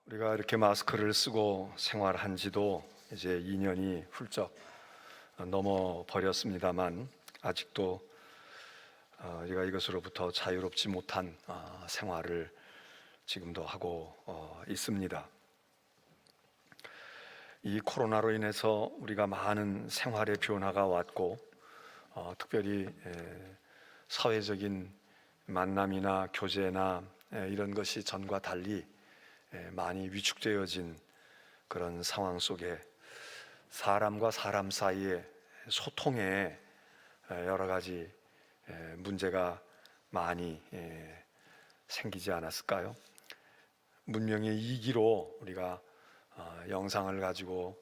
우리가 이렇게 마스크를 쓰고 생활한 지도 이제 2년이 훌쩍 넘어 버렸습니다만 아직도 우리가 이것으로부터 자유롭지 못한 생활을 지금도 하고 있습니다. 이 코로나로 인해서 우리가 많은 생활의 변화가 왔고 특별히 사회적인 만남이나 교제나 이런 것이 전과 달리 많이 위축되어진 그런 상황 속에 사람과 사람 사이의 소통에 여러 가지 문제가 많이 생기지 않았을까요? 문명의 이기로 우리가 영상을 가지고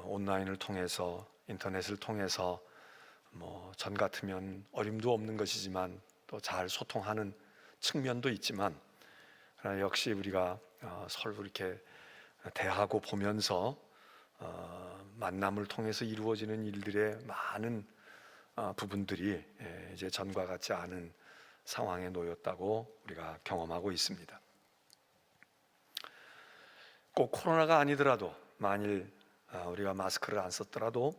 온라인을 통해서 인터넷을 통해서 전 같으면 어림도 없는 것이지만 또 잘 소통하는 측면도 있지만 그러나 역시 우리가 서로 이렇게 대하고 보면서 만남을 통해서 이루어지는 일들의 많은 부분들이 이제 전과 같지 않은 상황에 놓였다고 우리가 경험하고 있습니다. 꼭 코로나가 아니더라도 만일 우리가 마스크를 안 썼더라도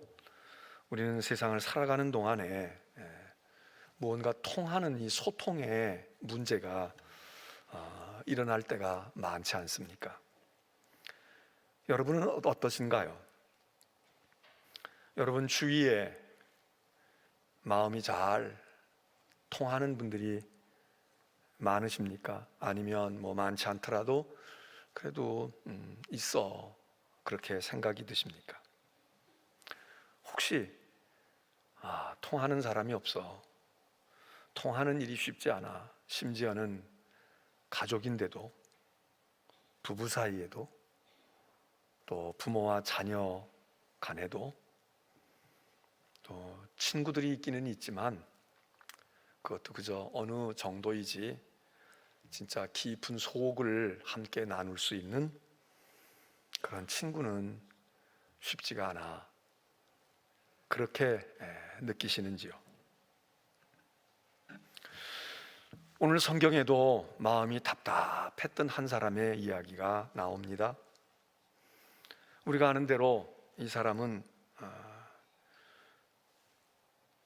우리는 세상을 살아가는 동안에 무언가 통하는 이 소통의 문제가 일어날 때가 많지 않습니까? 여러분은 어떠신가요? 여러분 주위에 마음이 잘 통하는 분들이 많으십니까? 아니면 많지 않더라도 그래도 있어 그렇게 생각이 드십니까? 혹시 통하는 사람이 없어, 통하는 일이 쉽지 않아, 심지어는 가족인데도, 부부 사이에도, 또 부모와 자녀 간에도, 또 친구들이 있기는 있지만 그것도 그저 어느 정도이지 진짜 깊은 속을 함께 나눌 수 있는 그런 친구는 쉽지가 않아, 그렇게 느끼시는지요? 오늘 성경에도 마음이 답답했던 한 사람의 이야기가 나옵니다. 우리가 아는 대로 이 사람은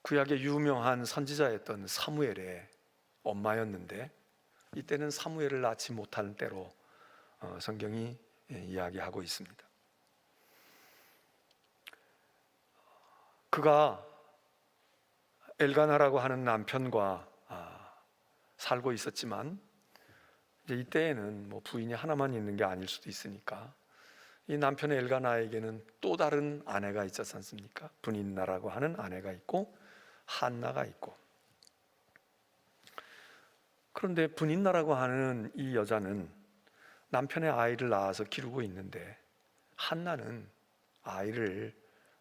구약의 유명한 선지자였던 사무엘의 엄마였는데 이때는 사무엘을 낳지 못한 때로 성경이 이야기하고 있습니다. 그가 엘가나라고 하는 남편과 살고 있었지만 이제 이때에는 부인이 하나만 있는 게 아닐 수도 있으니까 이 남편의 엘가나에게는 또 다른 아내가 있었지 않습니까? 분인나라고 하는 아내가 있고 한나가 있고, 그런데 분인나라고 하는 이 여자는 남편의 아이를 낳아서 기르고 있는데 한나는 아이를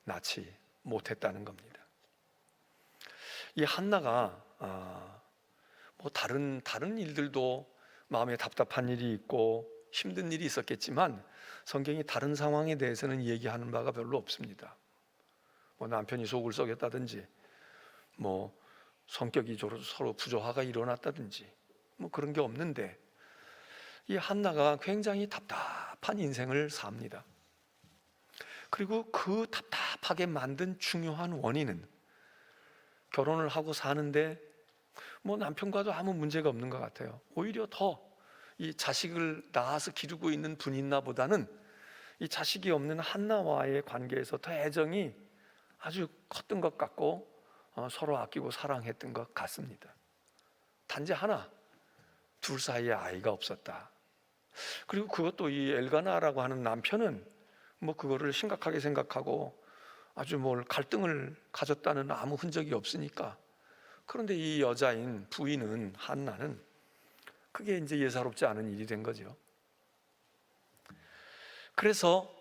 낳지 못했다는 겁니다. 이 한나가 다른 일들도 마음에 답답한 일이 있고 힘든 일이 있었겠지만 성경이 다른 상황에 대해서는 얘기하는 바가 별로 없습니다. 남편이 속을 썩였다든지 성격이 서로 부조화가 일어났다든지 그런 게 없는데 이 한나가 굉장히 답답한 인생을 삽니다. 그리고 그 답답하게 만든 중요한 원인은 결혼을 하고 사는데 남편과도 아무 문제가 없는 것 같아요. 오히려 더 이 자식을 낳아서 기르고 있는 분인나보다는 이 자식이 없는 한나와의 관계에서 더 애정이 아주 컸던 것 같고 서로 아끼고 사랑했던 것 같습니다. 단지 하나, 둘 사이에 아이가 없었다. 그리고 그것도 이 엘가나라고 하는 남편은 그거를 심각하게 생각하고 아주 갈등을 가졌다는 아무 흔적이 없으니까. 그런데 이 여자인 부인은 한나는 그게 이제 예사롭지 않은 일이 된 거죠. 그래서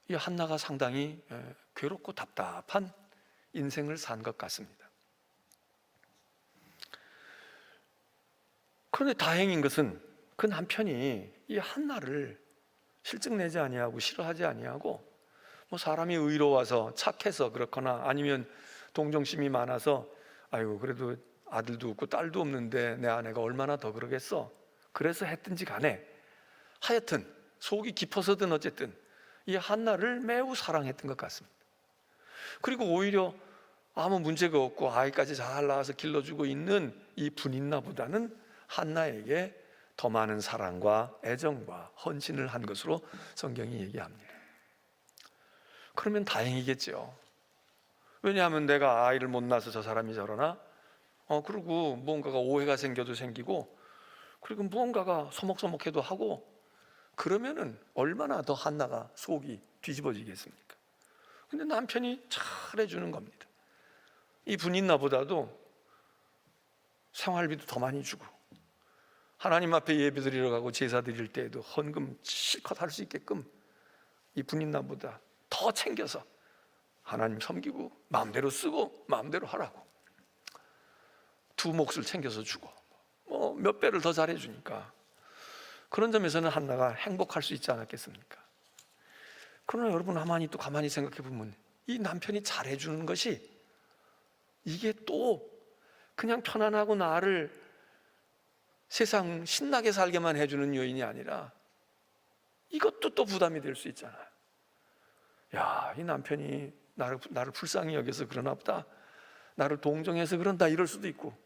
이 한나가 상당히 괴롭고 답답한 인생을 산 것 같습니다. 그런데 다행인 것은 그 남편이 이 한나를 실증내지 아니하고 싫어하지 아니하고 사람이 의로워서 착해서 그렇거나 아니면 동정심이 많아서 아이고 그래도 아들도 없고 딸도 없는데 내 아내가 얼마나 더 그러겠어, 그래서 했든지 간에 하여튼 속이 깊어서든 어쨌든 이 한나를 매우 사랑했던 것 같습니다. 그리고 오히려 아무 문제가 없고 아이까지 잘 낳아서 길러주고 있는 이 분인나보다는 한나에게 더 많은 사랑과 애정과 헌신을 한 것으로 성경이 얘기합니다. 그러면 다행이겠죠. 왜냐하면 내가 아이를 못 낳아서 저 사람이 저러나? 그리고 무언가가 오해가 생겨도 생기고, 그리고 무언가가 소목소목해도 하고, 그러면은 얼마나 더 한나가 속이 뒤집어지겠습니까? 근데 남편이 잘해주는 겁니다. 이 분인나보다도 생활비도 더 많이 주고, 하나님 앞에 예배 드리러 가고 제사 드릴 때에도 헌금 실컷 할 수 있게끔 이 분인나보다 더 챙겨서 하나님 섬기고 마음대로 쓰고 마음대로 하라고 두 몫을 챙겨서 주고 몇 배를 더 잘해주니까 그런 점에서는 한나가 행복할 수 있지 않았겠습니까? 그러나 여러분 가만히 생각해 보면 이 남편이 잘해주는 것이 이게 또 그냥 편안하고 나를 세상 신나게 살게만 해주는 요인이 아니라 이것도 또 부담이 될 수 있잖아요. 야, 이 남편이 나를 불쌍히 여겨서 그러나 보다, 나를 동정해서 그런다, 이럴 수도 있고,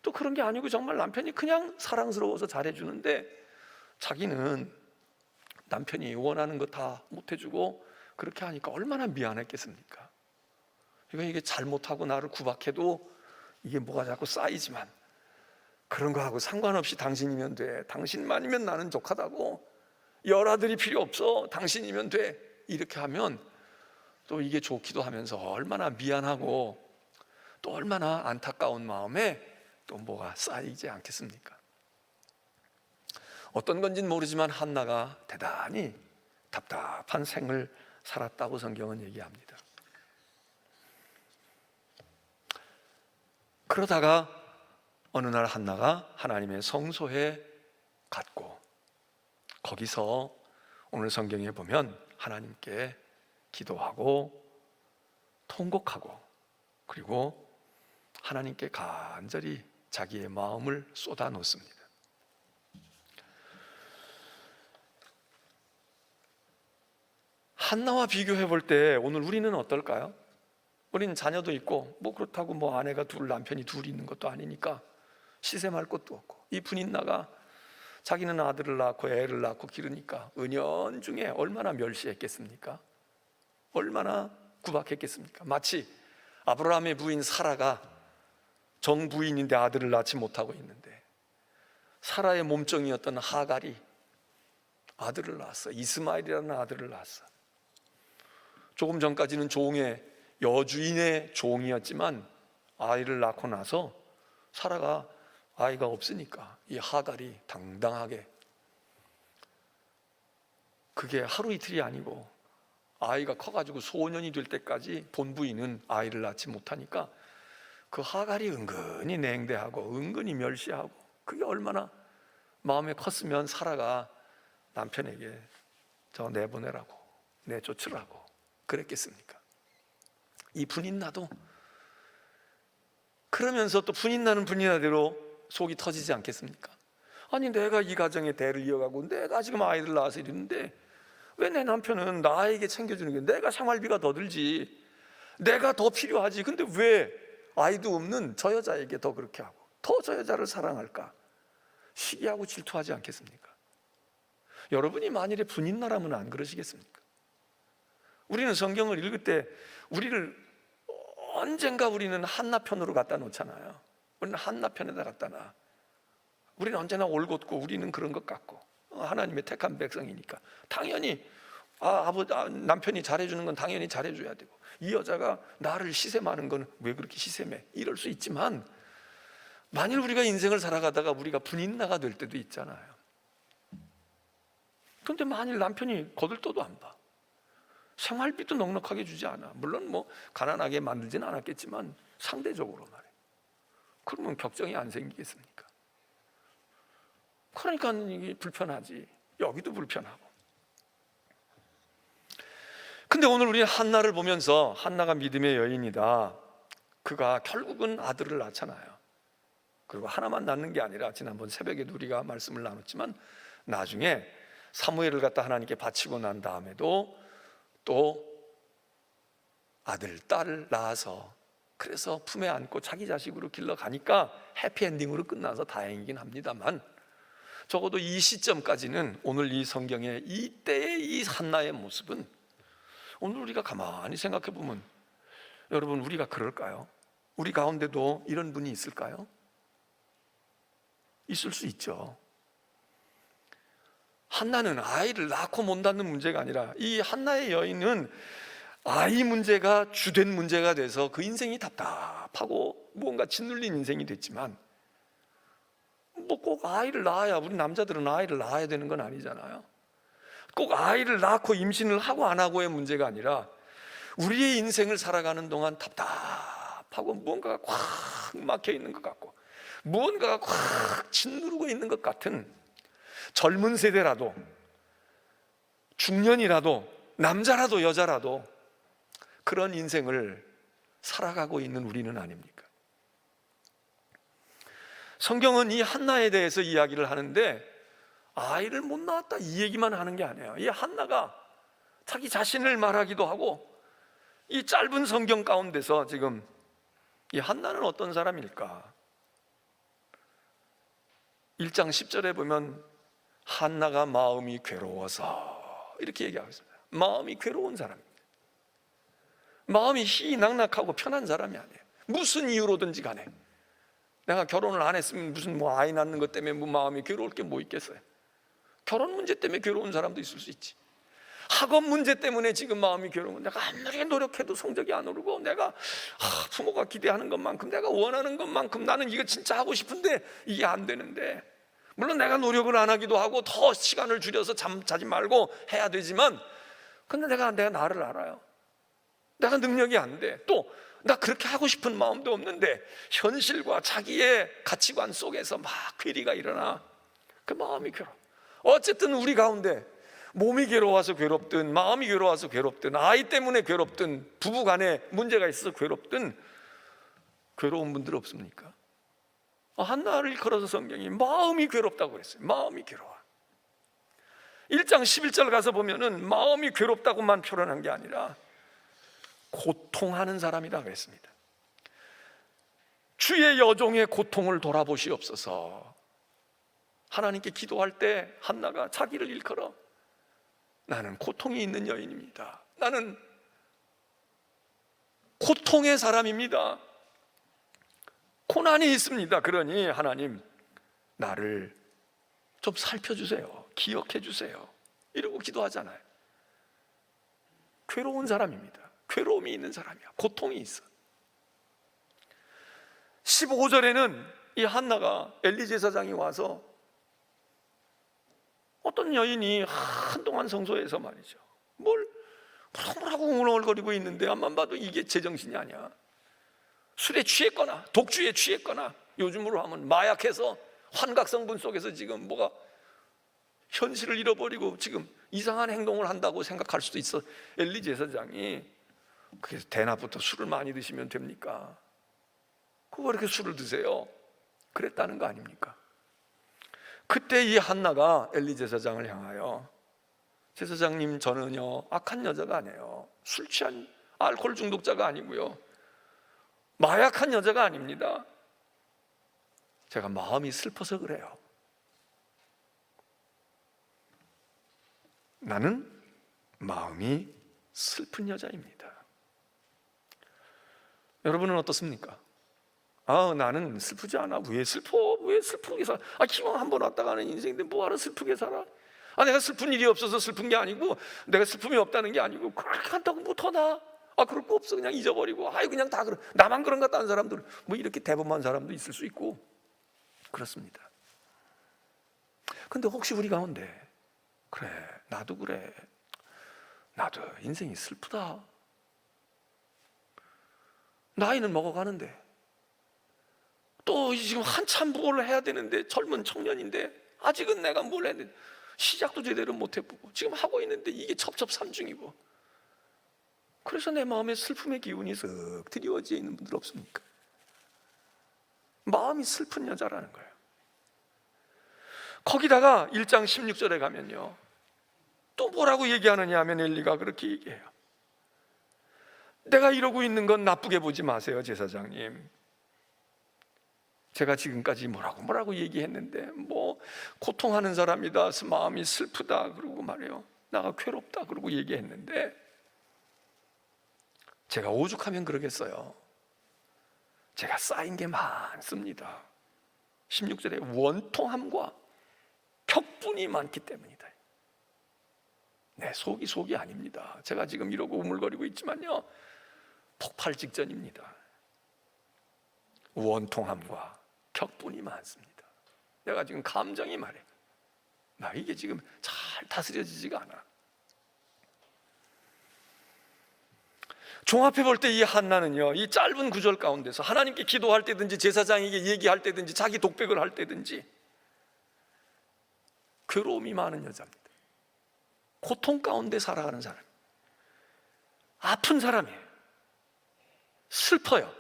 또 그런 게 아니고 정말 남편이 그냥 사랑스러워서 잘해주는데 자기는 남편이 원하는 거 다 못해주고 그렇게 하니까 얼마나 미안했겠습니까? 이게 잘못하고 나를 구박해도 이게 뭐가 자꾸 쌓이지만, 그런 거하고 상관없이 당신이면 돼, 당신만이면 나는 족하다고, 열아들이 필요 없어, 당신이면 돼, 이렇게 하면 또 이게 좋기도 하면서 얼마나 미안하고 또 얼마나 안타까운 마음에 또 뭐가 쌓이지 않겠습니까? 어떤 건지는 모르지만 한나가 대단히 답답한 생을 살았다고 성경은 얘기합니다. 그러다가 어느 날 한나가 하나님의 성소에 갔고, 거기서 오늘 성경에 보면 하나님께 기도하고 통곡하고, 그리고 하나님께 간절히 자기의 마음을 쏟아놓습니다. 한나와 비교해 볼 때 오늘 우리는 어떨까요? 우리는 자녀도 있고 그렇다고 아내가 둘, 남편이 둘 있는 것도 아니니까 시샘할 것도 없고, 이 분인나가 자기는 아들을 낳고 애를 낳고 기르니까 은연중에 얼마나 멸시했겠습니까? 얼마나 구박했겠습니까? 마치 아브라함의 부인 사라가 정부인인데 아들을 낳지 못하고 있는데 사라의 몸종이었던 하갈이 아들을 낳았어. 이스마엘이라는 아들을 낳았어. 조금 전까지는 여주인의 종이었지만 아이를 낳고 나서 사라가 아이가 없으니까 이 하갈이 당당하게, 그게 하루 이틀이 아니고 아이가 커가지고 소년이 될 때까지 본부인은 아이를 낳지 못하니까 그 하갈이 은근히 냉대하고 은근히 멸시하고, 그게 얼마나 마음에 컸으면 사라가 남편에게 저 내보내라고, 내쫓으라고 그랬겠습니까? 이 분인나도 그러면서 또 분인나는 분인나대로 속이 터지지 않겠습니까? 아니, 내가 이 가정의 대를 이어가고 내가 지금 아이들 낳아서 이러는데 왜 내 남편은 나에게 챙겨주는 게, 내가 생활비가 더 들지, 내가 더 필요하지, 근데 왜 아이도 없는 저 여자에게 더 그렇게 하고 더 저 여자를 사랑할까? 시기하고 질투하지 않겠습니까? 여러분이 만일에 분인나라면 안 그러시겠습니까? 우리는 성경을 읽을 때 언젠가 우리는 한나 편으로 갖다 놓잖아요. 우리는 한나 편에다 갖다 놔. 우리는 언제나 올곧고 우리는 그런 것 같고 하나님의 택한 백성이니까 당연히 남편이 잘해주는 건 당연히 잘해줘야 되고, 이 여자가 나를 시샘하는 건 왜 그렇게 시샘해, 이럴 수 있지만 만일 우리가 인생을 살아가다가 우리가 분인나가 될 때도 있잖아요. 그런데 만일 남편이 거들떠도 안 봐, 생활비도 넉넉하게 주지 않아, 물론 가난하게 만들지는 않았겠지만 상대적으로 말해, 그러면 격정이 안 생기겠습니까? 그러니까 이게 불편하지. 여기도 불편하고. 근데 오늘 우리 한나를 보면서, 한나가 믿음의 여인이다, 그가 결국은 아들을 낳잖아요. 그리고 하나만 낳는 게 아니라 지난번 새벽에도 우리가 말씀을 나눴지만 나중에 사무엘을 갖다 하나님께 바치고 난 다음에도 또 아들, 딸을 낳아서 그래서 품에 안고 자기 자식으로 길러가니까 해피엔딩으로 끝나서 다행이긴 합니다만, 적어도 이 시점까지는 오늘 이 성경의 이때의 이 한나의 모습은 오늘 우리가 가만히 생각해 보면, 여러분 우리가 그럴까요? 우리 가운데도 이런 분이 있을까요? 있을 수 있죠. 한나는 아이를 낳고 못 낳는 문제가 아니라 이 한나의 여인은 아이 문제가 주된 문제가 돼서 그 인생이 답답하고 무언가 짓눌린 인생이 됐지만, 뭐 꼭 아이를 낳아야, 우리 남자들은 아이를 낳아야 되는 건 아니잖아요. 꼭 아이를 낳고 임신을 하고 안 하고의 문제가 아니라 우리의 인생을 살아가는 동안 답답하고 무언가가 꽉 막혀 있는 것 같고 무언가가 꽉 짓누르고 있는 것 같은 젊은 세대라도, 중년이라도, 남자라도 여자라도 그런 인생을 살아가고 있는 우리는 아닙니까? 성경은 이 한나에 대해서 이야기를 하는데 아이를 못 낳았다 이 얘기만 하는 게 아니에요. 이 한나가 자기 자신을 말하기도 하고, 이 짧은 성경 가운데서 지금 이 한나는 어떤 사람일까? 1장 10절에 보면 한나가 마음이 괴로워서 이렇게 얘기하고 있습니다. 마음이 괴로운 사람입니다. 마음이 희낙낙하고 편한 사람이 아니에요. 무슨 이유로든지 간에 내가 결혼을 안 했으면 무슨 뭐 아이 낳는 것 때문에 뭐 마음이 괴로울 게 뭐 있겠어요. 결혼 문제 때문에 괴로운 사람도 있을 수 있지. 학업 문제 때문에 지금 마음이 괴로운, 내가 아무리 노력해도 성적이 안 오르고 내가 부모가 기대하는 것만큼, 내가 원하는 것만큼 나는 이거 진짜 하고 싶은데 이게 안 되는데, 물론 내가 노력을 안 하기도 하고 더 시간을 줄여서 잠 자지 말고 해야 되지만, 근데 내가 나를 알아요. 내가 능력이 안 돼. 또 나 그렇게 하고 싶은 마음도 없는데 현실과 자기의 가치관 속에서 막 괴리가 일어나. 그 마음이 괴로워. 어쨌든 우리 가운데 몸이 괴로워서 괴롭든 마음이 괴로워서 괴롭든 아이 때문에 괴롭든 부부 간에 문제가 있어서 괴롭든 괴로운 분들 없습니까? 한나를 걸어서 성경이 마음이 괴롭다고 그랬어요. 마음이 괴로워. 1장 11절 가서 보면은 마음이 괴롭다고만 표현한 게 아니라 고통하는 사람이라고 했습니다. 주의 여종의 고통을 돌아보시옵소서. 하나님께 기도할 때 한나가 자기를 일컬어 나는 고통이 있는 여인입니다. 나는 고통의 사람입니다. 고난이 있습니다. 그러니 하나님 나를 좀 살펴주세요. 기억해 주세요. 이러고 기도하잖아요. 괴로운 사람입니다. 괴로움이 있는 사람이야. 고통이 있어. 15절에는 이 한나가 엘리 제사장이 와서, 어떤 여인이 한동안 성소에서 말이죠, 뭘 하고 웅얼거리고 있는데 앞만 봐도 이게 제정신이 아니야. 술에 취했거나 독주에 취했거나 요즘으로 하면 마약해서 환각성분 속에서 지금 뭐가 현실을 잃어버리고 지금 이상한 행동을 한다고 생각할 수도 있어. 엘리 제사장이 그래서 대낮부터 술을 많이 드시면 됩니까? 그거 이렇게 술을 드세요? 그랬다는 거 아닙니까? 그때 이 한나가 엘리 제사장을 향하여, 제사장님 저는요 악한 여자가 아니에요. 술 취한 알코올 중독자가 아니고요, 마약한 여자가 아닙니다. 제가 마음이 슬퍼서 그래요. 나는 마음이 슬픈 여자입니다. 여러분은 어떻습니까? 나는 슬프지 않아. 왜 슬퍼? 왜 슬프게 살아? 기왕 한번 왔다 가는 인생인데 뭐하러 슬프게 살아? 내가 슬픈 일이 없어서 슬픈 게 아니고, 내가 슬픔이 없다는 게 아니고, 그렇게 한다고 뭐 더 나? 그럴 거 없어. 그냥 잊어버리고, 그냥 다 그래. 나만 그런 것 같다는 사람들, 뭐 이렇게 대범한 사람도 있을 수 있고 그렇습니다. 근데 혹시 우리 가운데, 그래 나도 그래, 나도 인생이 슬프다, 나이는 먹어가는데 또 지금 한참 뭘 해야 되는데, 젊은 청년인데 아직은 내가 뭘 해야 돼, 시작도 제대로 못 해보고 지금 하고 있는데 이게 첩첩산중이고, 그래서 내 마음에 슬픔의 기운이 쓱 드리워져 있는 분들 없습니까? 마음이 슬픈 여자라는 거예요. 거기다가 1장 16절에 가면요, 또 뭐라고 얘기하느냐 하면 엘리가 그렇게 얘기해요. 내가 이러고 있는 건 나쁘게 보지 마세요, 제사장님. 제가 지금까지 뭐라고 얘기했는데 뭐 고통하는 사람이다, 마음이 슬프다 그러고 말이에요, 나가 괴롭다 그러고 얘기했는데 제가 오죽하면 그러겠어요. 제가 쌓인 게 많습니다. 16절에 원통함과 격분이 많기 때문이다. 네, 속이 아닙니다. 제가 지금 이러고 우물거리고 있지만요, 폭발 직전입니다. 원통함과 격분이 많습니다. 내가 지금 감정이 말해, 나 이게 지금 잘 다스려지지가 않아. 종합해 볼 때 이 한나는요, 이 짧은 구절 가운데서 하나님께 기도할 때든지 제사장에게 얘기할 때든지 자기 독백을 할 때든지 괴로움이 많은 여자입니다. 고통 가운데 살아가는 사람, 아픈 사람이에요. 슬퍼요.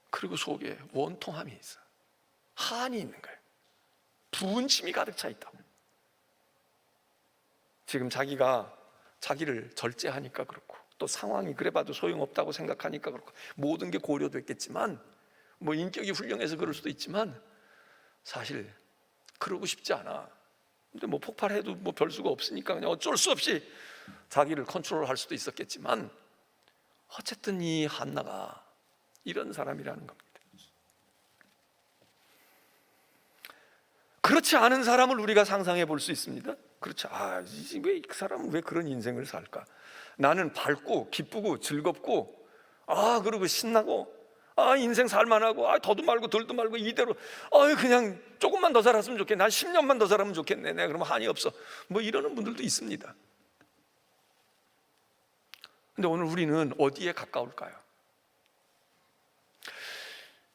그리고 속에 원통함이 있어, 한이 있는 거예요. 분심이 가득 차 있다고. 지금 자기가 자기를 절제하니까 그렇고, 또 상황이 그래봐도 소용없다고 생각하니까 그렇고, 모든 게 고려됐겠지만, 뭐 인격이 훌륭해서 그럴 수도 있지만 사실 그러고 싶지 않아. 근데 뭐 폭발해도 뭐 별 수가 없으니까 그냥 어쩔 수 없이 자기를 컨트롤할 수도 있었겠지만, 어쨌든 이 한나가 이런 사람이라는 겁니다. 그렇지 않은 사람을 우리가 상상해 볼 수 있습니다. 그렇죠. 왜 그 사람은 왜 그런 인생을 살까? 나는 밝고 기쁘고 즐겁고 그리고 신나고 인생 살만하고 더도 말고 덜도 말고 이대로 그냥 조금만 더 살았으면 좋겠네. 난 10년만 더 살면 좋겠네. 내가 그러면 한이 없어. 뭐 이러는 분들도 있습니다. 근데 오늘 우리는 어디에 가까울까요?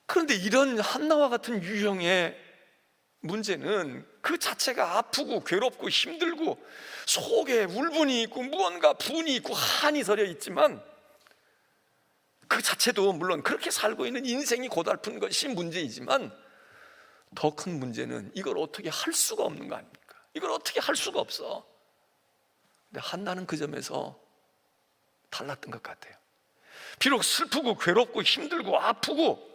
그런데 이런 한나와 같은 유형의 문제는 그 자체가 아프고 괴롭고 힘들고 속에 울분이 있고 무언가 분이 있고 한이 서려 있지만, 그 자체도 물론 그렇게 살고 있는 인생이 고달픈 것이 문제이지만, 더 큰 문제는 이걸 어떻게 할 수가 없는 거 아닙니까? 이걸 어떻게 할 수가 없어. 근데 한나는 그 점에서 달랐던 것 같아요. 비록 슬프고 괴롭고 힘들고 아프고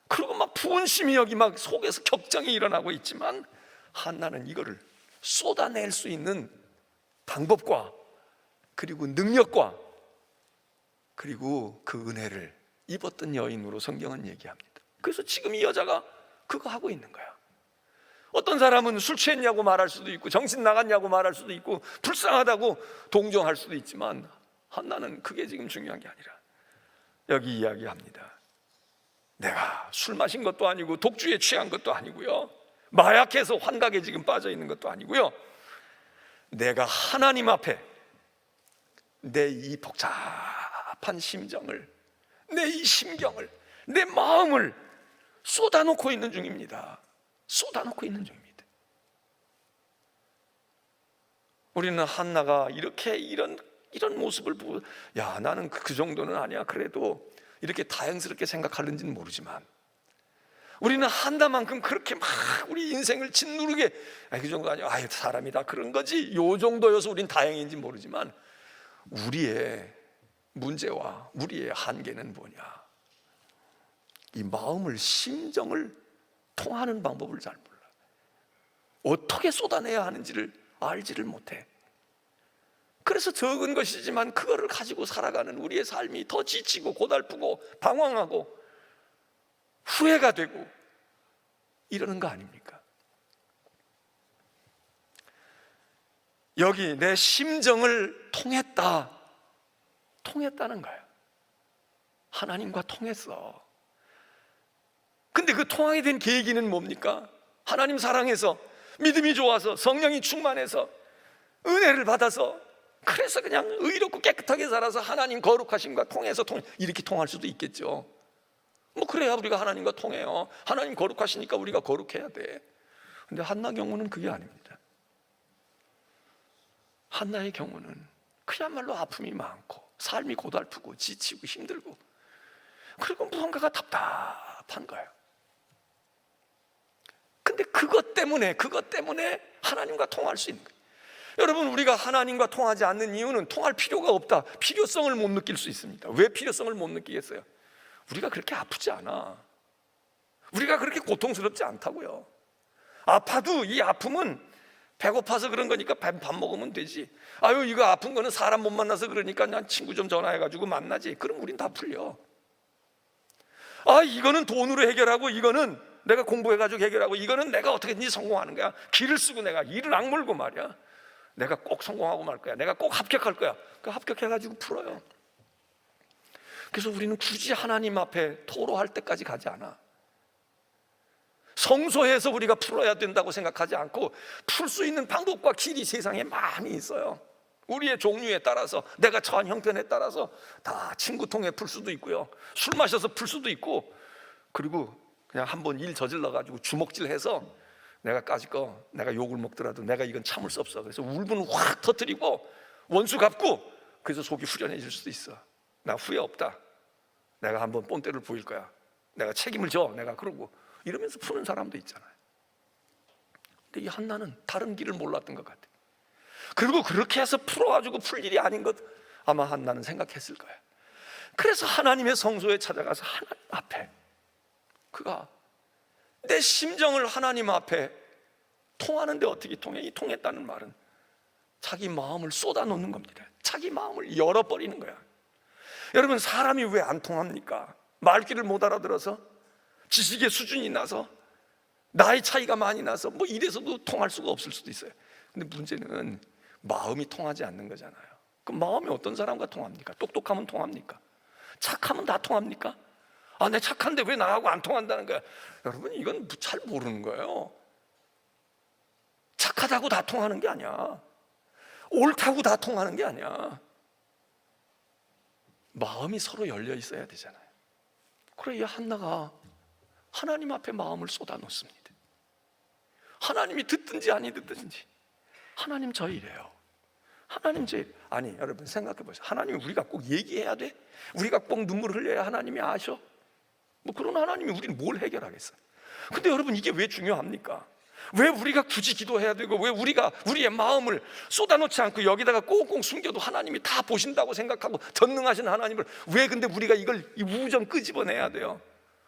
그리고 막 분심이 여기 막 속에서 격정이 일어나고 있지만, 한나는 이거를 쏟아낼 수 있는 방법과 그리고 능력과 그리고 그 은혜를 입었던 여인으로 성경은 얘기합니다. 그래서 지금 이 여자가 그거 하고 있는 거야. 어떤 사람은 술 취했냐고 말할 수도 있고 정신 나갔냐고 말할 수도 있고 불쌍하다고 동정할 수도 있지만, 한나는 그게 지금 중요한 게 아니라 여기 이야기합니다. 내가 술 마신 것도 아니고 독주에 취한 것도 아니고요, 마약해서 환각에 지금 빠져 있는 것도 아니고요, 내가 하나님 앞에 내 이 복잡한 심정을, 내 이 심경을, 내 마음을 쏟아놓고 있는 중입니다. 쏟아놓고 있는 중입니다. 우리는 한나가 이렇게 이런 모습을 보고 나는 그 정도는 아니야, 그래도 이렇게 다행스럽게 생각하는지는 모르지만, 우리는 한나만큼 그렇게 막 우리 인생을 짓누르게 그 정도 아니야, 사람이 다 그런 거지, 요 정도여서 우린 다행인지 모르지만, 우리의 문제와 우리의 한계는 뭐냐? 이 마음을, 심정을 통하는 방법을 잘 몰라. 어떻게 쏟아내야 하는지를 알지를 못해. 그래서 적은 것이지만 그거를 가지고 살아가는 우리의 삶이 더 지치고 고달프고 방황하고 후회가 되고 이러는 거 아닙니까? 여기 내 심정을 통했다는 거예요. 하나님과 통했어. 근데 그 통하게 된 계기는 뭡니까? 하나님 사랑해서, 믿음이 좋아서, 성령이 충만해서, 은혜를 받아서, 그래서 그냥 의롭고 깨끗하게 살아서 하나님 거룩하심과 통해서 이렇게 통할 수도 있겠죠. 뭐 그래야 우리가 하나님과 통해요. 하나님 거룩하시니까 우리가 거룩해야 돼. 근데 한나 경우는 그게 아닙니다. 한나의 경우는 그야말로 아픔이 많고 삶이 고달프고 지치고 힘들고, 그리고 무언가가 답답한 거예요. 근데 그것 때문에 하나님과 통할 수 있는 거예요. 여러분, 우리가 하나님과 통하지 않는 이유는 통할 필요가 없다, 필요성을 못 느낄 수 있습니다. 왜 필요성을 못 느끼겠어요? 우리가 그렇게 아프지 않아. 우리가 그렇게 고통스럽지 않다고요. 아파도 이 아픔은 배고파서 그런 거니까 밥 먹으면 되지. 아유, 이거 아픈 거는 사람 못 만나서 그러니까 난 친구 좀 전화해가지고 만나지. 그럼 우린 다 풀려. 아, 이거는 돈으로 해결하고, 이거는 내가 공부해가지고 해결하고, 이거는 내가 어떻게든지 성공하는 거야. 길을 쓰고 내가 이를 악물고 말이야. 내가 꼭 성공하고 말 거야. 내가 꼭 합격할 거야. 그 합격해가지고 풀어요. 그래서 우리는 굳이 하나님 앞에 토로할 때까지 가지 않아. 성소에서 우리가 풀어야 된다고 생각하지 않고, 풀 수 있는 방법과 길이 세상에 많이 있어요. 우리의 종류에 따라서, 내가 처한 형편에 따라서 다 친구 통해 풀 수도 있고요, 술 마셔서 풀 수도 있고, 그리고 그냥 한번 일 저질러가지고 주먹질해서 내가 까짓 거 내가 욕을 먹더라도 내가 이건 참을 수 없어. 그래서 울분 확 터뜨리고 원수 갚고, 그래서 속이 후련해질 수도 있어. 나 후회 없다. 내가 한번 본때를 보일 거야. 내가 책임을 져. 내가 그러고 이러면서 푸는 사람도 있잖아요. 근데 이 한나는 다른 길을 몰랐던 것 같아요. 그리고 그렇게 해서 풀어가지고 풀 일이 아닌 것 아마 한나는 생각했을 거예요. 그래서 하나님의 성소에 찾아가서 하나님 앞에 그가 내 심정을 하나님 앞에 통하는데 어떻게 통해? 이 통했다는 말은 자기 마음을 쏟아놓는 겁니다. 자기 마음을 열어버리는 거야. 여러분, 사람이 왜 안 통합니까? 말귀를 못 알아들어서, 지식의 수준이 나서, 나이 차이가 많이 나서, 뭐 이래서도 통할 수가 없을 수도 있어요. 근데 문제는 마음이 통하지 않는 거잖아요. 그럼 마음이 어떤 사람과 통합니까? 똑똑하면 통합니까? 착하면 다 통합니까? 아, 내 착한데 왜 나하고 안 통한다는 거야? 여러분, 이건 잘 모르는 거예요. 착하다고 다 통하는 게 아니야. 옳다고 다 통하는 게 아니야. 마음이 서로 열려 있어야 되잖아요. 그래, 이 한나가 하나님 앞에 마음을 쏟아놓습니다. 하나님이 듣든지 아니 듣든지, 하나님 저 이래요. 하나님 저 이래. 아니, 여러분 생각해 보세요. 하나님이 우리가 꼭 얘기해야 돼? 우리가 꼭 눈물 흘려야 하나님이 아셔? 뭐 그런 하나님이 우리는 뭘 해결하겠어요? 근데 여러분, 이게 왜 중요합니까? 왜 우리가 굳이 기도해야 되고, 왜 우리가 우리의 마음을 쏟아놓지 않고 여기다가 꽁꽁 숨겨도 하나님이 다 보신다고 생각하고 전능하신 하나님을 왜 근데 우리가 이걸 이 우정 끄집어내야 돼요?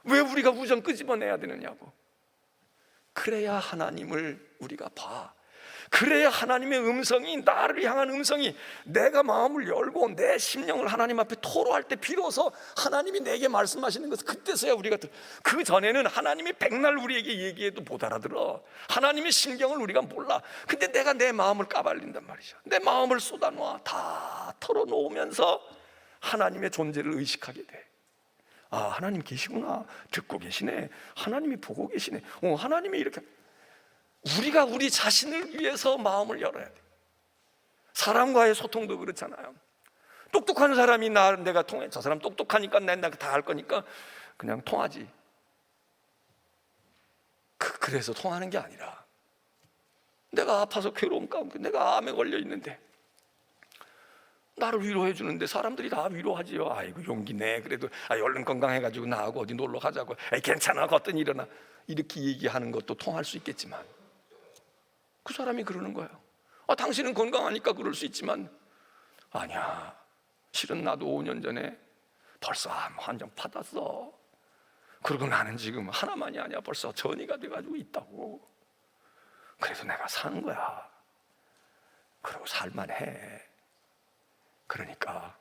왜 우리가 우정 끄집어내야 되느냐고. 그래야 하나님을 우리가 봐. 그래야 하나님의 음성이, 나를 향한 음성이, 내가 마음을 열고 내 심령을 하나님 앞에 토로할 때 비로소 하나님이 내게 말씀하시는 것을 그때서야 우리가 그 전에는 하나님이 백날 우리에게 얘기해도 못 알아들어. 하나님의 심경을 우리가 몰라. 근데 내가 내 마음을 까발린단 말이죠. 내 마음을 쏟아놓아. 다 털어놓으면서 하나님의 존재를 의식하게 돼. 아, 하나님 계시구나. 듣고 계시네. 하나님이 보고 계시네. 하나님이 이렇게. 우리가 우리 자신을 위해서 마음을 열어야 돼. 사람과의 소통도 그렇잖아요. 똑똑한 사람이 내가 통해. 저 사람 똑똑하니까 내가 다 할 거니까 그냥 통하지. 그래서 통하는 게 아니라, 내가 아파서 괴로움 가운데, 내가 암에 걸려 있는데 나를 위로해 주는데 사람들이 다 위로하지요. 아이고 용기 내. 그래도 얼른 건강해가지고 나하고 어디 놀러 가자고. 괜찮아, 걷든 일어나. 이렇게 얘기하는 것도 통할 수 있겠지만, 그 사람이 그러는 거예요. 당신은 건강하니까 그럴 수 있지만, 아니야, 실은 나도 5년 전에 벌써 암 환정 받았어. 그리고 나는 지금 하나만이 아니야, 벌써 전이가 돼가지고 있다고. 그래서 내가 사는 거야. 그리고 살만해. 그러니까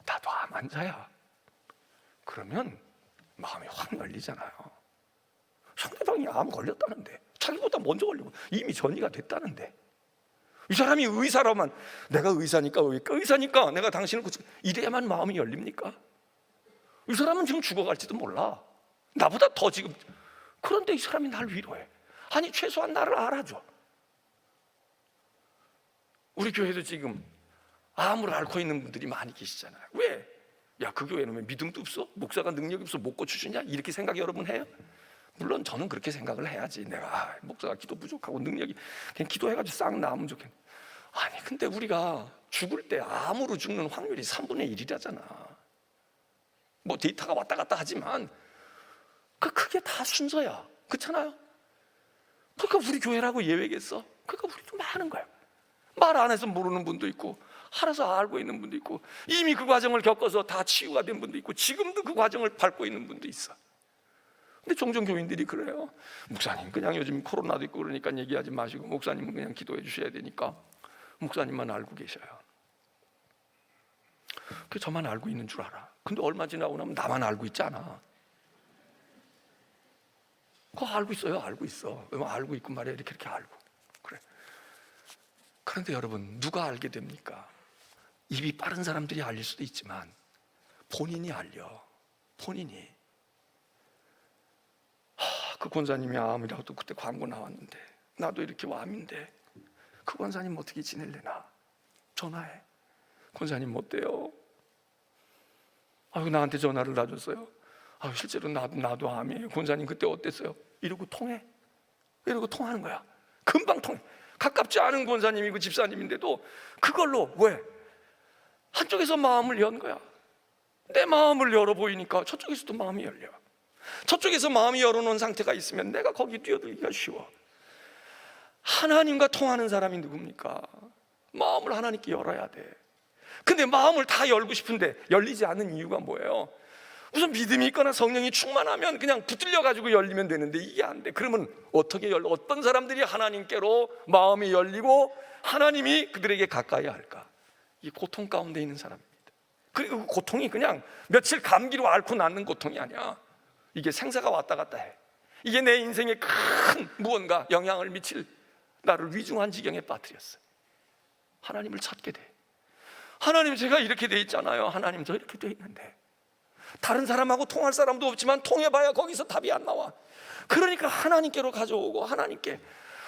나도 암 환자야. 그러면 마음이 확 열리잖아요. 상대방이 암 걸렸다는데, 자기보다 먼저 걸리고 이미 전이가 됐다는데, 이 사람이 의사라면, 내가 의사니까 내가 당신을 이래야만 마음이 열립니까? 이 사람은 지금 죽어갈지도 몰라. 나보다 더 지금. 그런데 이 사람이 날 위로해. 아니, 최소한 나를 알아줘. 우리 교회도 지금 암을 앓고 있는 분들이 많이 계시잖아요. 왜? 야, 그 교회는 왜 믿음도 없어? 목사가 능력이 없어? 못 고쳐주냐? 이렇게 생각 여러분 해요? 물론 저는 그렇게 생각을 해야지. 내가 목사가 기도 부족하고 능력이, 그냥 기도해가지고 싹 나으면 좋겠네. 아니, 근데 우리가 죽을 때 암으로 죽는 확률이 3분의 1이라잖아. 뭐 데이터가 왔다 갔다 하지만 그게 다 순서야. 그렇잖아요? 그러니까 우리 교회라고 예외겠어? 그러니까 우리도 많은 거야. 말 안 해서 모르는 분도 있고, 알아서 알고 있는 분도 있고, 이미 그 과정을 겪어서 다 치유가 된 분도 있고, 지금도 그 과정을 밟고 있는 분도 있어. 근데 종종 교인들이 그래요. 목사님, 그냥 요즘 코로나도 있고 그러니까 얘기하지 마시고 목사님은 그냥 기도해 주셔야 되니까 목사님만 알고 계셔요. 그 저만 알고 있는 줄 알아. 근데 얼마 지나고 나면 나만 알고 있지 않아. 그거 알고 있어요. 알고 있어. 알고 있고 말이야. 이렇게 알고. 그래. 그런데 여러분, 누가 알게 됩니까? 입이 빠른 사람들이 알릴 수도 있지만 본인이 알려. 본인이. 그 권사님이 암이라고 그때 광고 나왔는데, 나도 이렇게 암인데 그 권사님 어떻게 지낼래나 전화해. 권사님 어때요? 나한테 전화를 놔줬어요. 실제로 나도 암이에요. 권사님 그때 어땠어요? 이러고 통해. 이러고 통하는 거야. 금방 통해. 가깝지 않은 권사님이고 집사님인데도 그걸로, 왜? 한쪽에서 마음을 연 거야. 내 마음을 열어 보이니까 저쪽에서도 마음이 열려. 저쪽에서 마음이 열어놓은 상태가 있으면 내가 거기 뛰어들기가 쉬워. 하나님과 통하는 사람이 누굽니까? 마음을 하나님께 열어야 돼. 근데 마음을 다 열고 싶은데 열리지 않는 이유가 뭐예요? 우선 믿음이 있거나 성령이 충만하면 그냥 붙들려 가지고 열리면 되는데 이게 안 돼. 그러면 어떻게 열려? 어떤 사람들이 하나님께로 마음이 열리고 하나님이 그들에게 가까이 할까? 이 고통 가운데 있는 사람입니다. 그리고 그 고통이 그냥 며칠 감기로 앓고 낫는 고통이 아니야. 이게 생사가 왔다 갔다 해. 이게 내 인생에 큰 무언가 영향을 미칠, 나를 위중한 지경에 빠뜨렸어요. 하나님을 찾게 돼. 하나님, 제가 이렇게 돼 있잖아요. 하나님, 저 이렇게 돼 있는데 다른 사람하고 통할 사람도 없지만 통해봐야 거기서 답이 안 나와. 그러니까 하나님께로 가져오고, 하나님께.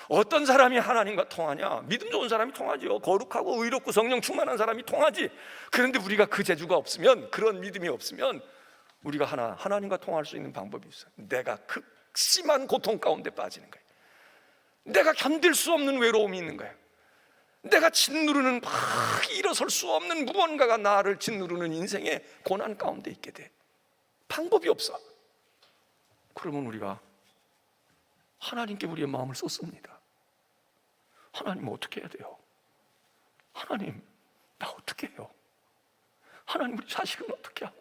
어떤 사람이 하나님과 통하냐? 믿음 좋은 사람이 통하죠. 거룩하고 의롭고 성령 충만한 사람이 통하지. 그런데 우리가 그 재주가 없으면, 그런 믿음이 없으면 우리가 하나님과 통할 수 있는 방법이 있어요. 내가 극심한 고통 가운데 빠지는 거예요. 내가 견딜 수 없는 외로움이 있는 거예요. 내가 짓누르는 막 일어설 수 없는 무언가가 나를 짓누르는 인생의 고난 가운데 있게 돼. 방법이 없어. 그러면 우리가 하나님께 우리의 마음을 쏟습니다. 하나님, 어떻게 해야 돼요? 하나님, 나 어떻게 해요? 하나님, 우리 자식은 어떻게 하고요?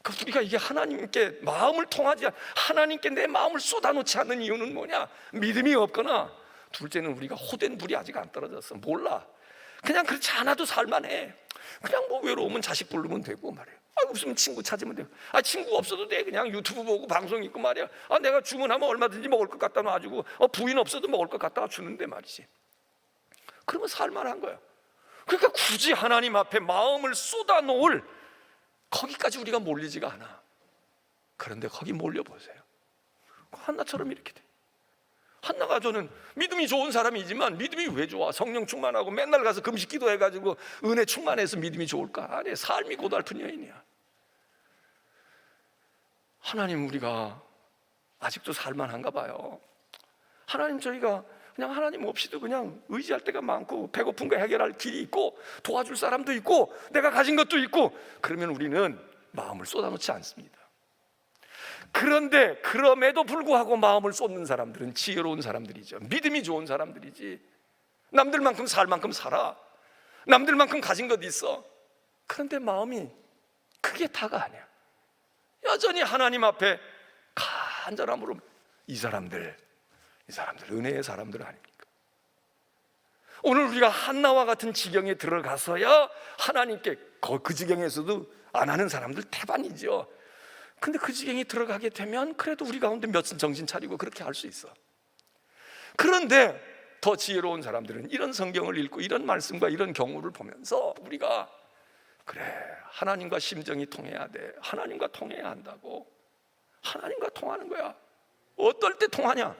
그래서 우리가 이게 하나님께 마음을 통하지, 하나님께 내 마음을 쏟아놓지 않는 이유는 뭐냐? 믿음이 없거나, 둘째는 우리가 호된 불이 아직 안 떨어졌어. 몰라. 그냥 그렇지 않아도 살만해. 그냥 뭐 외로우면 자식 부르면 되고 말이야. 없으면 친구 찾으면 되고. 친구 없어도 돼. 그냥 유튜브 보고 방송 있고 말이야. 내가 주문하면 얼마든지 먹을 것 갖다 놔주고, 부인 없어도 먹을 것 갖다 주는데 말이지. 그러면 살만한 거야. 그러니까 굳이 하나님 앞에 마음을 쏟아놓을 거기까지 우리가 몰리지가 않아. 그런데 거기 몰려보세요. 한나처럼 이렇게 돼. 한나가 저는 믿음이 좋은 사람이지만 믿음이 왜 좋아? 성령 충만하고 맨날 가서 금식 기도해가지고 은혜 충만해서 믿음이 좋을까? 아니, 삶이 고달픈 여인이야. 하나님, 우리가 아직도 살만한가 봐요. 하나님, 저희가 그냥 하나님 없이도 그냥 의지할 때가 많고, 배고픈 거 해결할 길이 있고, 도와줄 사람도 있고, 내가 가진 것도 있고, 그러면 우리는 마음을 쏟아놓지 않습니다. 그런데 그럼에도 불구하고 마음을 쏟는 사람들은 지혜로운 사람들이죠. 믿음이 좋은 사람들이지. 남들만큼 살 만큼 살아. 남들만큼 가진 것 있어. 그런데 마음이 그게 다가 아니야. 여전히 하나님 앞에 간절함으로. 이 사람들 은혜의 사람들 아닙니까? 오늘 우리가 한나와 같은 지경에 들어가서야 하나님께, 그 지경에서도 안 하는 사람들 태반이죠. 근데 그 지경에 들어가게 되면 그래도 우리 가운데 몇은 정신 차리고 그렇게 할 수 있어. 그런데 더 지혜로운 사람들은 이런 성경을 읽고 이런 말씀과 이런 경우를 보면서 우리가, 그래, 하나님과 심정이 통해야 돼. 하나님과 통해야 한다고. 하나님과 통하는 거야. 어떨 때 통하냐?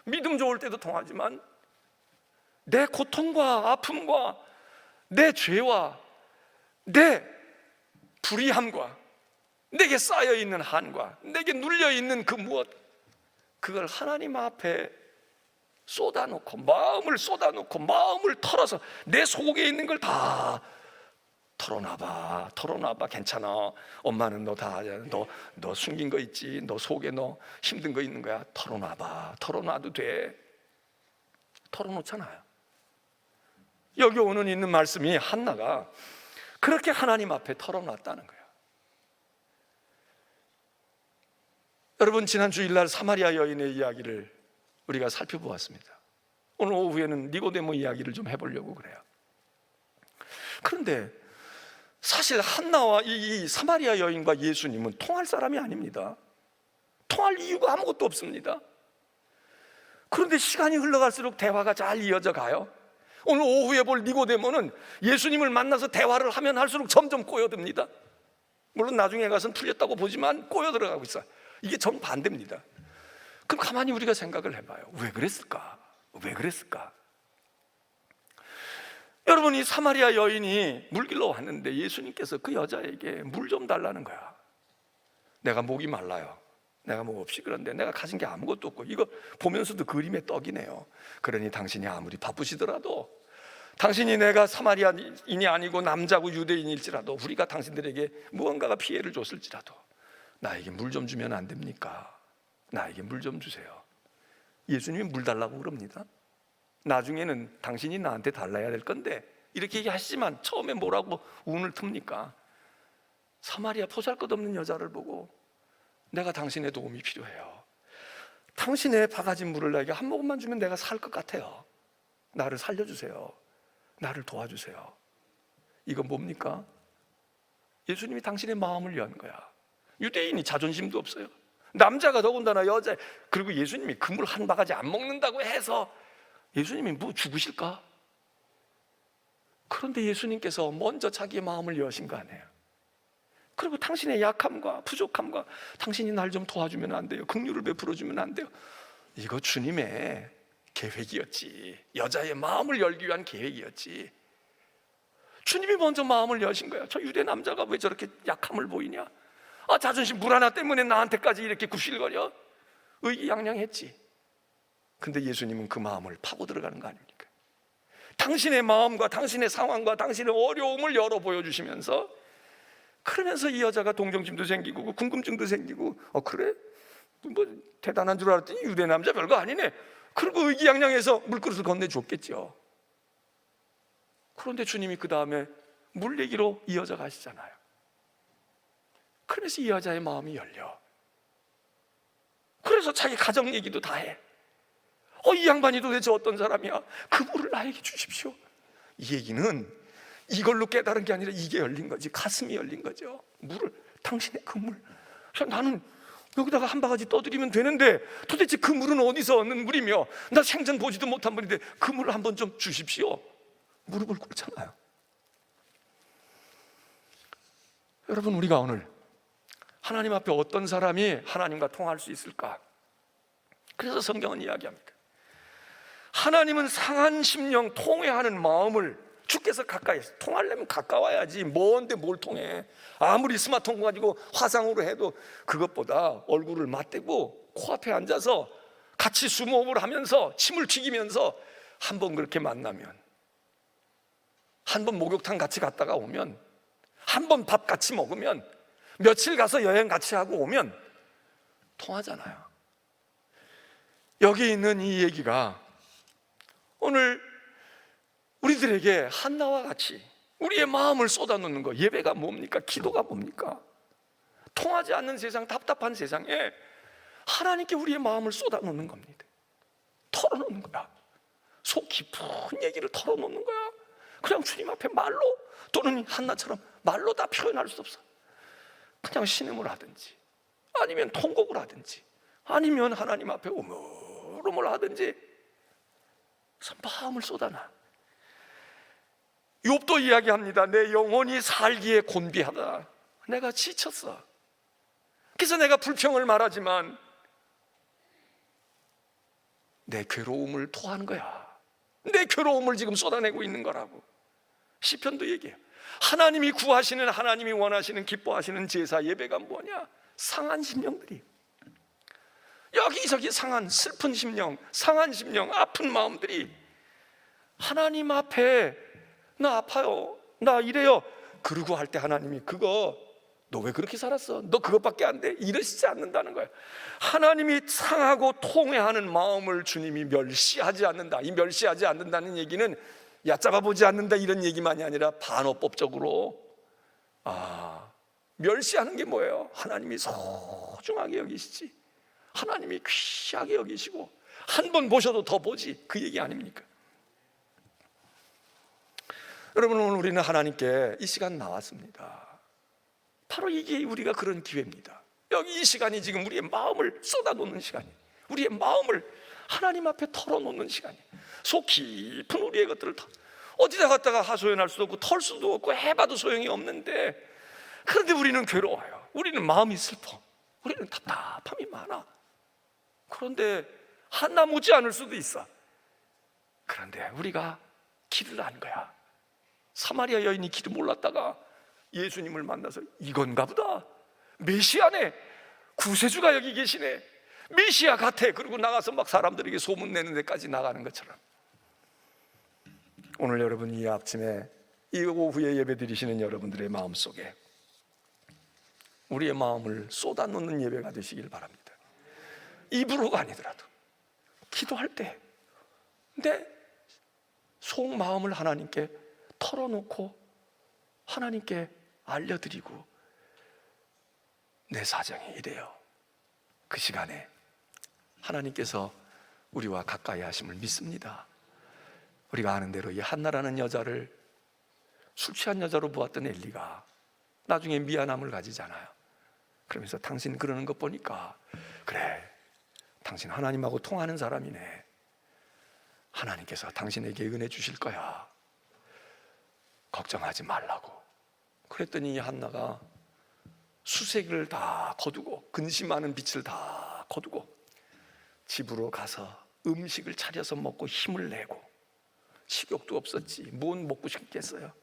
믿음 좋을 때도 통하지만 내 고통과 아픔과 내 죄와 내 불의함과 내게 쌓여있는 한과 내게 눌려있는 그 무엇, 그걸 하나님 앞에 쏟아놓고, 마음을 쏟아놓고, 마음을 털어서 내 속에 있는 걸 다 털어놔봐. 괜찮아. 엄마는 너 다, 너 숨긴 거 있지. 너 속에 너 힘든 거 있는 거야. 털어놔봐. 털어놔도 돼. 털어놓잖아요. 여기 오는 있는 말씀이 한나가 그렇게 하나님 앞에 털어놨다는 거예요. 여러분, 지난 주일날 사마리아 여인의 이야기를 우리가 살펴보았습니다. 오늘 오후에는 니고데모 이야기를 좀 해보려고 그래요. 그런데 사실 한나와 이 사마리아 여인과 예수님은 통할 사람이 아닙니다. 통할 이유가 아무것도 없습니다. 그런데 시간이 흘러갈수록 대화가 잘 이어져 가요. 오늘 오후에 볼 니고데모는 예수님을 만나서 대화를 하면 할수록 점점 꼬여듭니다. 물론 나중에 가서는 풀렸다고 보지만 꼬여 들어가고 있어요. 이게 정반대입니다. 그럼 가만히 우리가 생각을 해봐요. 왜 그랬을까? 왜 그랬을까? 여러분, 이 사마리아 여인이 물길로 왔는데 예수님께서 그 여자에게 물 좀 달라는 거야. 내가 목이 말라요. 내가 목 없이 그런데 내가 가진 게 아무것도 없고, 이거 보면서도 그림의 떡이네요. 그러니 당신이 아무리 바쁘시더라도, 당신이 내가 사마리아인이 아니고 남자고 유대인일지라도, 우리가 당신들에게 무언가가 피해를 줬을지라도 나에게 물 좀 주면 안 됩니까? 나에게 물 좀 주세요. 예수님이 물 달라고 그럽니다. 나중에는 당신이 나한테 달라야 될 건데 이렇게 얘기하시지만 처음에 뭐라고 운을 틉니까? 사마리아 보잘것없는 여자를 보고 내가 당신의 도움이 필요해요. 당신의 바가진 물을 나에게 한 모금만 주면 내가 살 것 같아요. 나를 살려주세요. 나를 도와주세요. 이건 뭡니까? 예수님이 당신의 마음을 연 거야. 유대인이 자존심도 없어요. 남자가 더군다나 여자, 그리고 예수님이 그 물 한 바가지 안 먹는다고 해서 예수님이 뭐 죽으실까? 그런데 예수님께서 먼저 자기의 마음을 여신 거 아니에요. 그리고 당신의 약함과 부족함과 당신이 날 좀 도와주면 안 돼요? 긍휼을 베풀어주면 안 돼요? 이거 주님의 계획이었지. 여자의 마음을 열기 위한 계획이었지. 주님이 먼저 마음을 여신 거야. 저 유대 남자가 왜 저렇게 약함을 보이냐? 자존심 물 하나 때문에 나한테까지 이렇게 굽실거려? 의기양양했지. 근데 예수님은 그 마음을 파고 들어가는 거 아닙니까? 당신의 마음과 당신의 상황과 당신의 어려움을 열어 보여주시면서, 그러면서 이 여자가 동정심도 생기고 궁금증도 생기고, 그래? 뭐 대단한 줄 알았더니 유대 남자 별거 아니네. 그리고 의기양양해서 물그릇을 건네줬겠죠. 그런데 주님이 그 다음에 물 얘기로 이어져 가시잖아요. 그래서 이 여자의 마음이 열려. 그래서 자기 가정 얘기도 다 해. 이 양반이 도대체 어떤 사람이야? 그 물을 나에게 주십시오. 이 얘기는 이걸로 깨달은 게 아니라 이게 열린 거지. 가슴이 열린 거죠. 물을, 당신의 그 물. 나는 여기다가 한 바가지 떠드리면 되는데 도대체 그 물은 어디서 얻는 물이며, 나 생전 보지도 못한 분인데 그 물을 한번 좀 주십시오. 무릎을 꿇잖아요. 여러분, 우리가 오늘 하나님 앞에 어떤 사람이 하나님과 통할 수 있을까? 그래서 성경은 이야기합니다. 하나님은 상한 심령, 통회하는 마음을 주께서 가까이, 통하려면 가까워야지. 뭔데 뭘 통해? 아무리 스마트폰 가지고 화상으로 해도 그것보다 얼굴을 맞대고 코앞에 앉아서 같이 수모음을 하면서 침을 튀기면서 한 번 그렇게 만나면, 한 번 목욕탕 같이 갔다가 오면, 한 번 밥 같이 먹으면, 며칠 가서 여행 같이 하고 오면 통하잖아요. 여기 있는 이 얘기가 오늘 우리들에게 한나와 같이 우리의 마음을 쏟아놓는 거, 예배가 뭡니까? 기도가 뭡니까? 통하지 않는 세상, 답답한 세상에 하나님께 우리의 마음을 쏟아놓는 겁니다. 털어놓는 거야. 속 깊은 얘기를 털어놓는 거야. 그냥 주님 앞에 말로, 또는 한나처럼 말로 다 표현할 수 없어. 그냥 신음을 하든지, 아니면 통곡을 하든지, 아니면 하나님 앞에 오물오물 하든지 마음을 쏟아놔. 욥도 이야기합니다. 내 영혼이 살기에 곤비하다. 내가 지쳤어. 그래서 내가 불평을 말하지만 내 괴로움을 토하는 거야. 내 괴로움을 지금 쏟아내고 있는 거라고. 시편도 얘기해요. 하나님이 구하시는, 하나님이 원하시는, 기뻐하시는 제사 예배가 뭐냐? 상한 심령들이, 여기저기 상한, 슬픈 심령, 상한 심령, 아픈 마음들이 하나님 앞에 나 아파요, 나 이래요, 그러고 할 때 하나님이 그거 너 왜 그렇게 살았어? 너 그것밖에 안 돼? 이러시지 않는다는 거예요. 하나님이 상하고 통회하는 마음을 주님이 멸시하지 않는다. 이 멸시하지 않는다는 얘기는 얕잡아 보지 않는다 이런 얘기만이 아니라 반어법적으로 멸시하는 게 뭐예요? 하나님이 소중하게 여기시지, 하나님이 귀하게 여기시고 한 번 보셔도 더 보지, 그 얘기 아닙니까? 여러분, 오늘 우리는 하나님께 이 시간 나왔습니다. 바로 이게 우리가 그런 기회입니다. 여기 이 시간이 지금 우리의 마음을 쏟아놓는 시간이에요. 우리의 마음을 하나님 앞에 털어놓는 시간이에요. 속 깊은 우리의 것들을 어디다 갖다가 하소연할 수도 없고 털 수도 없고 해봐도 소용이 없는데, 그런데 우리는 괴로워요. 우리는 마음이 슬퍼. 우리는 답답함이 많아. 그런데 한나 묻지 않을 수도 있어. 그런데 우리가 길을 안 거야. 사마리아 여인이 길을 몰랐다가 예수님을 만나서 이건가 보다, 메시아네, 구세주가 여기 계시네, 메시아 같아. 그리고 나가서 막 사람들에게 소문내는 데까지 나가는 것처럼, 오늘 여러분 이 아침에 이 오후에 예배 드리시는 여러분들의 마음속에 우리의 마음을 쏟아놓는 예배가 되시길 바랍니다. 입으로가 아니더라도 기도할 때 내 속마음을 하나님께 털어놓고 하나님께 알려드리고, 내 사정이 이래요. 그 시간에 하나님께서 우리와 가까이 하심을 믿습니다. 우리가 아는 대로 이 한나라는 여자를 술 취한 여자로 보았던 엘리가 나중에 미안함을 가지잖아요. 그러면서 당신 그러는 것 보니까, 그래, 당신 하나님하고 통하는 사람이네. 하나님께서 당신에게 은혜 주실 거야. 걱정하지 말라고. 그랬더니 한나가 수색을 다 거두고, 근심하는 빛을 다 거두고 집으로 가서 음식을 차려서 먹고 힘을 내고, 식욕도 없었지, 뭔 먹고 싶겠어요?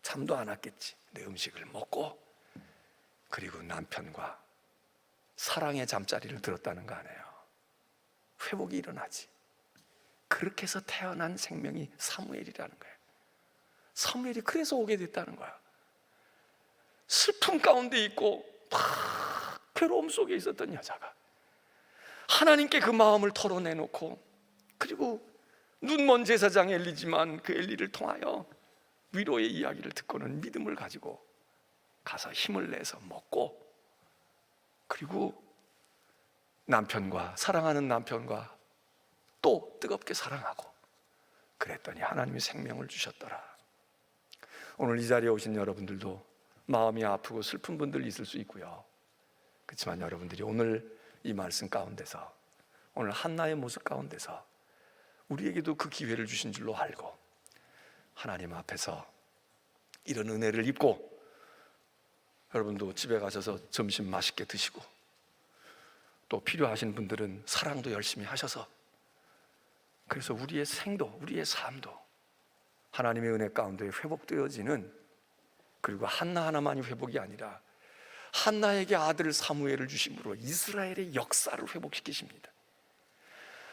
잠도 안 왔겠지. 내 음식을 먹고, 그리고 남편과 사랑의 잠자리를 들었다는 거 아니에요. 회복이 일어나지. 그렇게 해서 태어난 생명이 사무엘이라는 거예요. 사무엘이 그래서 오게 됐다는 거야. 슬픔 가운데 있고 막 괴로움 속에 있었던 여자가 하나님께 그 마음을 털어내놓고, 그리고 눈먼 제사장 엘리지만 그 엘리를 통하여 위로의 이야기를 듣고는 믿음을 가지고 가서 힘을 내서 먹고, 그리고 남편과, 사랑하는 남편과 또 뜨겁게 사랑하고, 그랬더니 하나님이 생명을 주셨더라. 오늘 이 자리에 오신 여러분들도 마음이 아프고 슬픈 분들 있을 수 있고요. 그렇지만 여러분들이 오늘 이 말씀 가운데서, 오늘 한나의 모습 가운데서 우리에게도 그 기회를 주신 줄로 알고 하나님 앞에서 이런 은혜를 입고, 여러분도 집에 가셔서 점심 맛있게 드시고, 또 필요하신 분들은 사랑도 열심히 하셔서, 그래서 우리의 생도, 우리의 삶도 하나님의 은혜 가운데 회복되어지는, 그리고 한나 하나만이 회복이 아니라 한나에게 아들 사무엘을 주심으로 이스라엘의 역사를 회복시키십니다.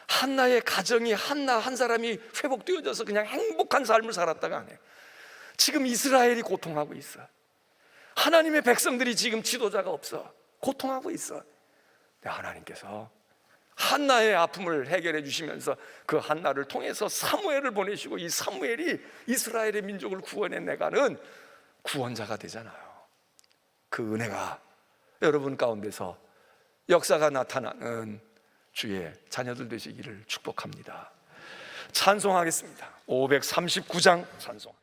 한나의 가정이, 한나 한 사람이 회복되어져서 그냥 행복한 삶을 살았다가 아니에요. 지금 이스라엘이 고통하고 있어. 하나님의 백성들이 지금 지도자가 없어 고통하고 있어. 하나님께서 한나의 아픔을 해결해 주시면서 그 한나를 통해서 사무엘을 보내시고, 이 사무엘이 이스라엘의 민족을 구원해 내가는 구원자가 되잖아요. 그 은혜가 여러분 가운데서 역사가 나타나는 주의 자녀들 되시기를 축복합니다. 찬송하겠습니다. 539장 찬송.